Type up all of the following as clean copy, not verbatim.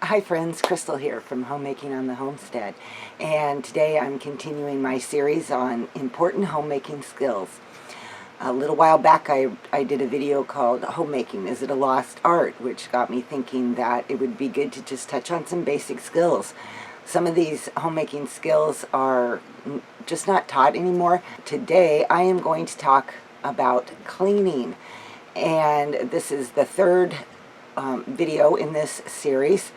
Hi friends, Crystal here from Homemaking on the Homestead, and today I'm continuing my series on important homemaking skills. A little while back I did a video called Homemaking, Is It a Lost Art?, which got me thinking that it would be good to just touch on some basic skills. Some of these homemaking skills are just not taught anymore. Today I am going to talk about cleaning, and this is the third video in this series.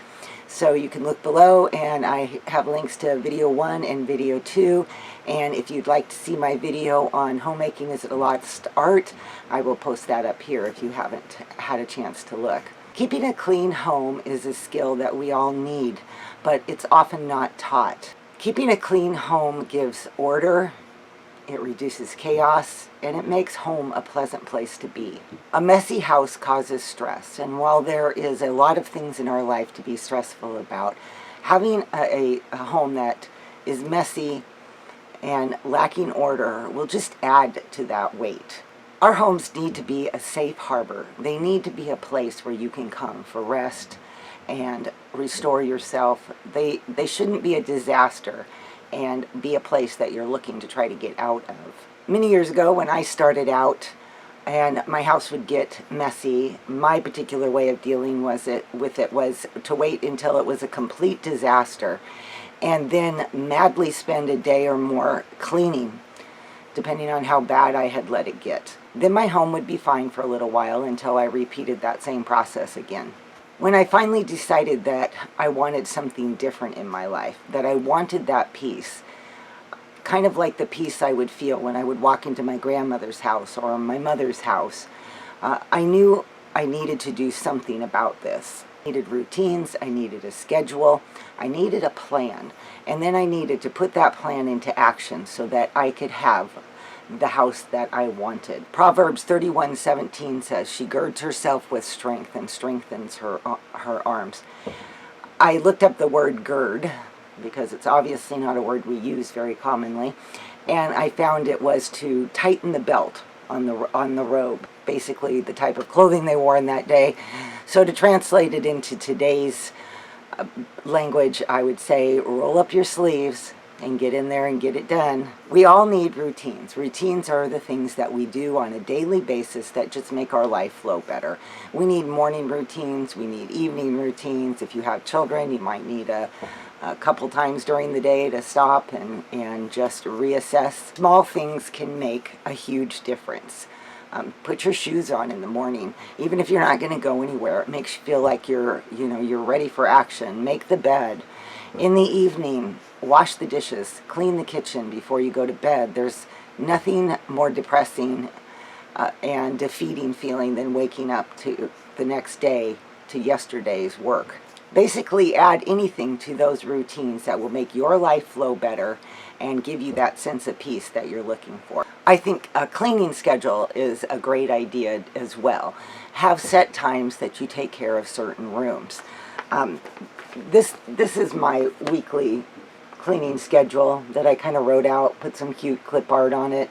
So you can look below, and I have links to video 1 and video 2. And if you'd like to see my video on homemaking, is it a lost art, I will post that up here if you haven't had a chance to look. Keeping a clean home is a skill that we all need, but it's often not taught. Keeping a clean home gives order, it reduces chaos, and it makes home a pleasant place to be. A messy house causes stress, and while there is a lot of things in our life to be stressful about, having a home that is messy and lacking order will just add to that weight. Our homes need to be a safe harbor. They need to be a place where you can come for rest and restore yourself. They shouldn't be a disaster and be a place that you're looking to try to get out of. Many years ago when I started out and my house would get messy, my particular way of dealing with it was to wait until it was a complete disaster and then madly spend a day or more cleaning, depending on how bad I had let it get. Then my home would be fine for a little while until I repeated that same process again. When I finally decided that I wanted something different in my life, that I wanted that peace, kind of like the peace I would feel when I would walk into my grandmother's house or my mother's house, I knew I needed to do something about this. I needed routines, I needed a schedule, I needed a plan, and then I needed to put that plan into action so that I could have the house that I wanted. Proverbs 31:17 says, "She girds herself with strength and strengthens her arms." I looked up the word gird because it's obviously not a word we use very commonly, and I found it was to tighten the belt on the robe, basically the type of clothing they wore in that day. So to translate it into today's language, I would say roll up your sleeves and get in there and get it done. We all need routines. Routines are the things that we do on a daily basis that just make our life flow better. We need morning routines, we need evening routines. If you have children, you might need a couple times during the day to stop and just reassess. Small things can make a huge difference. Put your shoes on in the morning, even if you're not going to go anywhere. It makes you feel like you're ready for action. Make the bed. In the evening, wash the dishes, clean the kitchen before you go to bed. There's nothing more depressing and defeating feeling than waking up to the next day to yesterday's work. Basically, add anything to those routines that will make your life flow better and give you that sense of peace that you're looking for. I think a cleaning schedule is a great idea as well. Have set times that you take care of certain rooms. This is my weekly cleaning schedule that I kind of wrote out, put some cute clip art on it.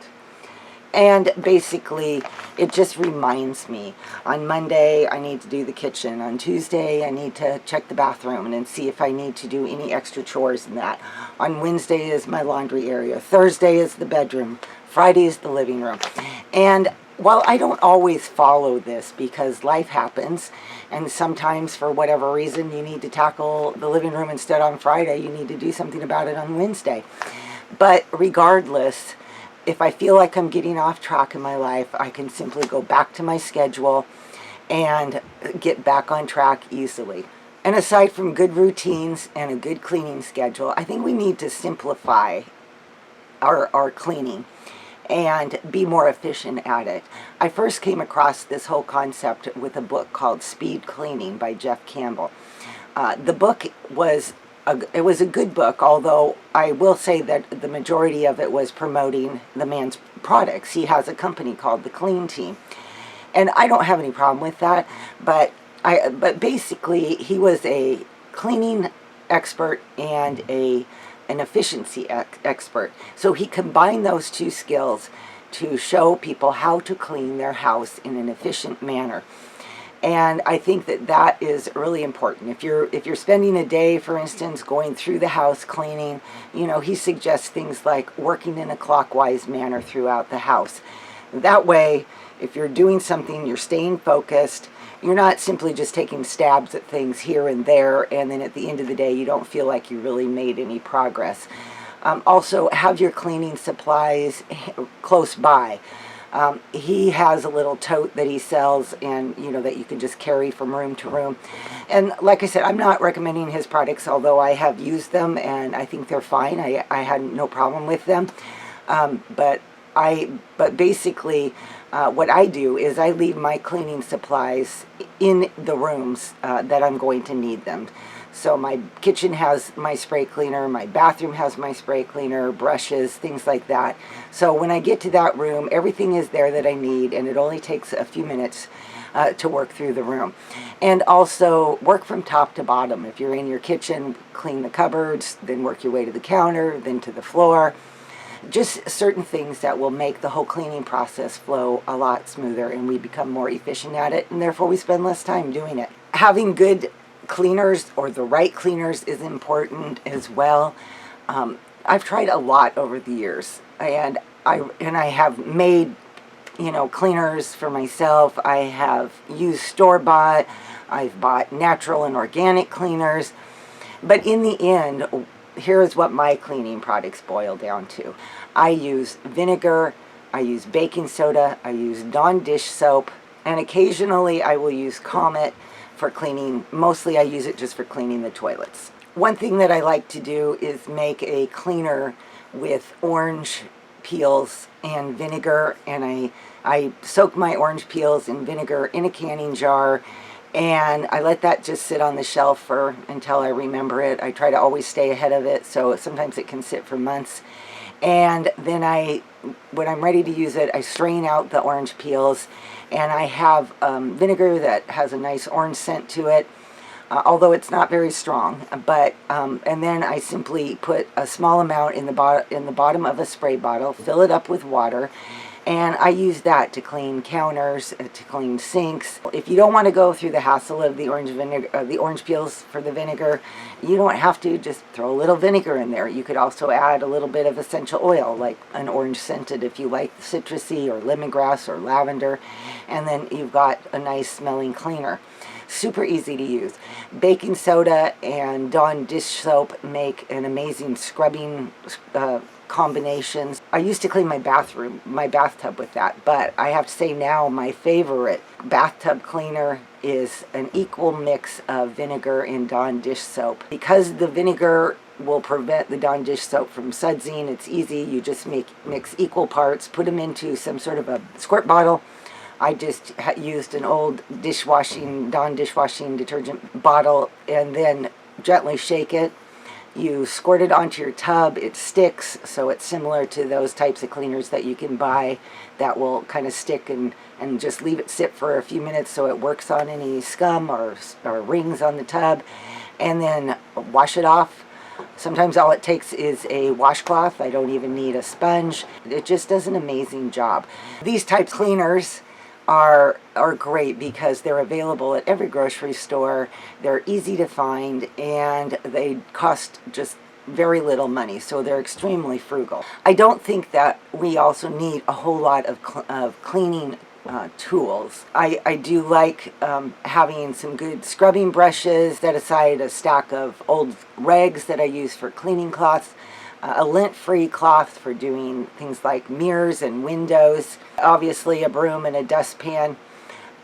And basically, it just reminds me. On Monday, I need to do the kitchen. On Tuesday, I need to check the bathroom and see if I need to do any extra chores in that. On Wednesday is my laundry area. Thursday is the bedroom. Friday is the living room. And while I don't always follow this because life happens, and sometimes for whatever reason you need to tackle the living room instead on Friday, you need to do something about it on Wednesday. But regardless, if I feel like I'm getting off track in my life, I can simply go back to my schedule and get back on track easily. And aside from good routines and a good cleaning schedule, I think we need to simplify our cleaning and be more efficient at it. I first came across this whole concept with a book called Speed Cleaning by Jeff Campbell. The book was a good book, although I will say that the majority of it was promoting the man's products. He has a company called The Clean Team, and I don't have any problem with that, but basically he was a cleaning expert and an efficiency expert. So he combined those two skills to show people how to clean their house in an efficient manner. And I think that that is really important. If you're spending a day, for instance, going through the house cleaning, he suggests things like working in a clockwise manner throughout the house. That way, if you're doing something, you're staying focused. You're not simply just taking stabs at things here and there, and then at the end of the day, you don't feel like you really made any progress. Also, have your cleaning supplies close by. He has a little tote that he sells, and that you can just carry from room to room. And like I said, I'm not recommending his products, although I have used them and I think they're fine. I had no problem with them. But basically, what I do is I leave my cleaning supplies in the rooms that I'm going to need them. So my kitchen has my spray cleaner, my bathroom has my spray cleaner, brushes, things like that. So when I get to that room, everything is there that I need, and it only takes a few minutes to work through the room. And also work from top to bottom. If you're in your kitchen, clean the cupboards, then work your way to the counter, then to the floor. Just certain things that will make the whole cleaning process flow a lot smoother, and we become more efficient at it, and therefore we spend less time doing it. Having good cleaners, or the right cleaners, is important as well. I've tried a lot over the years, and I have made cleaners for myself. I have used store-bought. I've bought natural and organic cleaners, but in the end, here is what my cleaning products boil down to. I use vinegar, I use baking soda, I use Dawn dish soap, and occasionally I will use Comet for cleaning. Mostly I use it just for cleaning the toilets. One thing that I like to do is make a cleaner with orange peels and vinegar, and I soak my orange peels in vinegar in a canning jar, and I let that just sit on the shelf until I remember it. I try to always stay ahead of it, so sometimes it can sit for months. And then when I'm ready to use it, I strain out the orange peels, and I have vinegar that has a nice orange scent to it, although it's not very strong. But and then I simply put a small amount in the bottom of a spray bottle, fill it up with water, and I use that to clean counters, to clean sinks. If you don't want to go through the hassle of the orange peels for the vinegar, you don't have to. Just throw a little vinegar in there. You could also add a little bit of essential oil, like an orange scented if you like citrusy, or lemongrass or lavender, and then you've got a nice smelling cleaner. Super easy to use. Baking soda and Dawn dish soap make an amazing scrubbing combinations. I used to clean my bathtub with that, but I have to say now my favorite bathtub cleaner is an equal mix of vinegar and Dawn dish soap. Because the vinegar will prevent the Dawn dish soap from sudsing, it's easy. You just mix equal parts, put them into some sort of a squirt bottle. I just used an old Dawn dishwashing detergent bottle, and then gently shake it. You squirt it onto your tub. It sticks, so it's similar to those types of cleaners that you can buy that will kind of stick, and just leave it sit for a few minutes so it works on any scum or rings on the tub, and then wash it off. Sometimes all it takes is a washcloth. I don't even need a sponge. It just does an amazing job. These types of cleaners are great because they're available at every grocery store. They're easy to find, and they cost just very little money, so they're extremely frugal. I don't think that we also need a whole lot of cleaning tools. I do like having some good scrubbing brushes, set aside a stack of old rags that I use for cleaning cloths, a lint-free cloth for doing things like mirrors and windows, obviously a broom and a dustpan.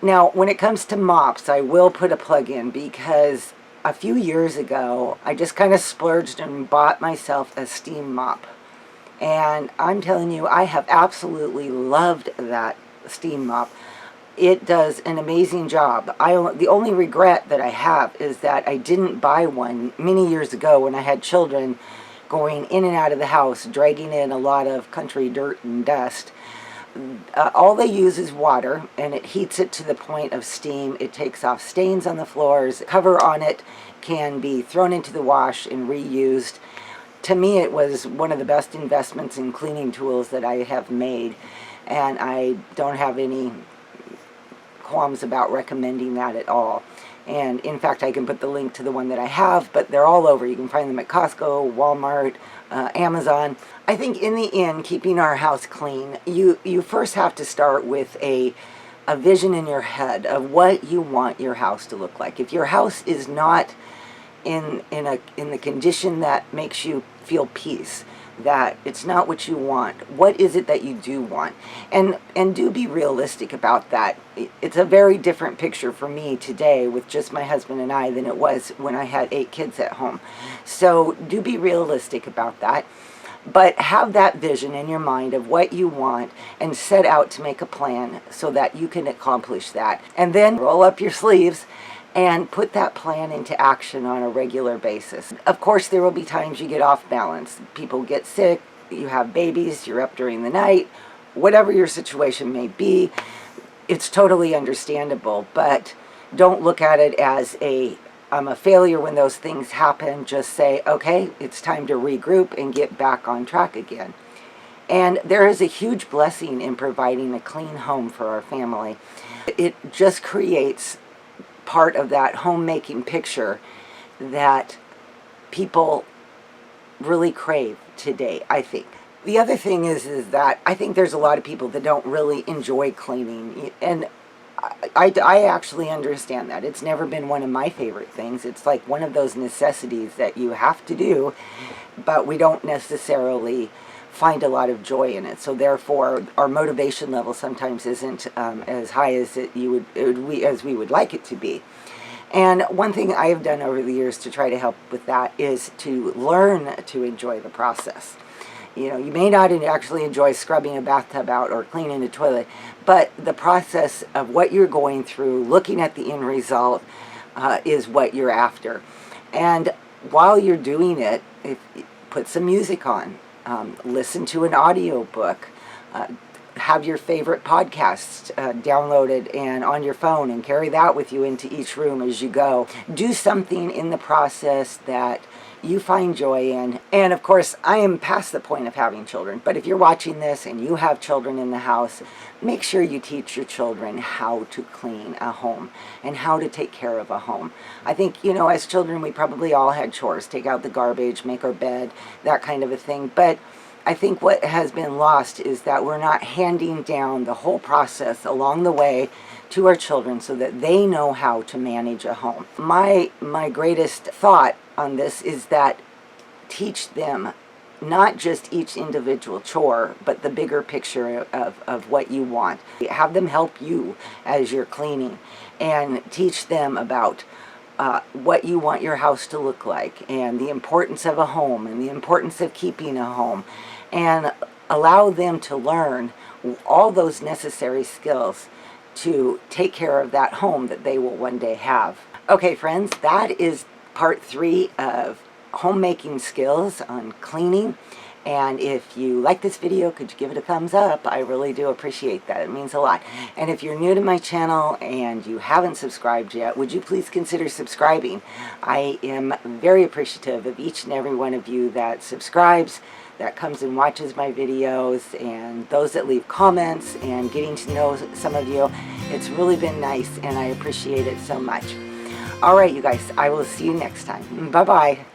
Now, when it comes to mops, I will put a plug in, because a few years ago, I just kind of splurged and bought myself a Steam Mop. And I'm telling you, I have absolutely loved that Steam Mop. It does an amazing job. The only regret that I have is that I didn't buy one many years ago when I had children going in and out of the house, dragging in a lot of country dirt and dust. All they use is water, and it heats it to the point of steam. It takes off stains on the floors. The cover on it can be thrown into the wash and reused. To me, it was one of the best investments in cleaning tools that I have made, and I don't have any qualms about recommending that at all. And in fact, I can put the link to the one that I have, but they're all over. You can find them at Costco, Walmart, Amazon. I think in the end, keeping our house clean, you first have to start with a vision in your head of what you want your house to look like. If your house is not in the condition that makes you feel peace, that it's not what you want, what is it that you do want? And do be realistic about that. It's a very different picture for me today with just my husband and I than it was when I had 8 kids at home. So do be realistic about that. But have that vision in your mind of what you want and set out to make a plan so that you can accomplish that. And then roll up your sleeves and put that plan into action on a regular basis. Of course, there will be times you get off balance. People get sick, you have babies, you're up during the night, whatever your situation may be, it's totally understandable. But don't look at it as I'm a failure when those things happen. Just say, okay, it's time to regroup and get back on track again. And there is a huge blessing in providing a clean home for our family. It just creates part of that homemaking picture that people really crave today, I think. The other thing is that I think there's a lot of people that don't really enjoy cleaning, and I actually understand that. It's never been one of my favorite things. It's like one of those necessities that you have to do, but we don't necessarily find a lot of joy in it. So therefore, our motivation level sometimes isn't as high as we would like it to be. And one thing I have done over the years to try to help with that is to learn to enjoy the process. You know, you may not actually enjoy scrubbing a bathtub out or cleaning a toilet, but the process of what you're going through, looking at the end result, is what you're after. And while you're doing it, put some music on, listen to an audio book, have your favorite podcasts downloaded and on your phone and carry that with you into each room as you go. Do something in the process that you find joy in. And of course, I am past the point of having children, but if you're watching this and you have children in the house, make sure you teach your children how to clean a home and how to take care of a home. I think, you know, as children, we probably all had chores, take out the garbage, make our bed, that kind of a thing. But I think what has been lost is that we're not handing down the whole process along the way to our children so that they know how to manage a home. My greatest thought on this is that teach them not just each individual chore, but the bigger picture of what you want. Have them help you as you're cleaning and teach them about what you want your house to look like and the importance of a home and the importance of keeping a home, and allow them to learn all those necessary skills to take care of that home that they will one day have. Okay, friends, that is part 3 of homemaking skills on cleaning. And if you like this video, could you give it a thumbs up? I really do appreciate that. It means a lot. And if you're new to my channel and you haven't subscribed yet, would you please consider subscribing? I am very appreciative of each and every one of you that subscribes, that comes and watches my videos, and those that leave comments and getting to know some of you. It's really been nice, and I appreciate it so much. All right, you guys, I will see you next time. Bye-bye.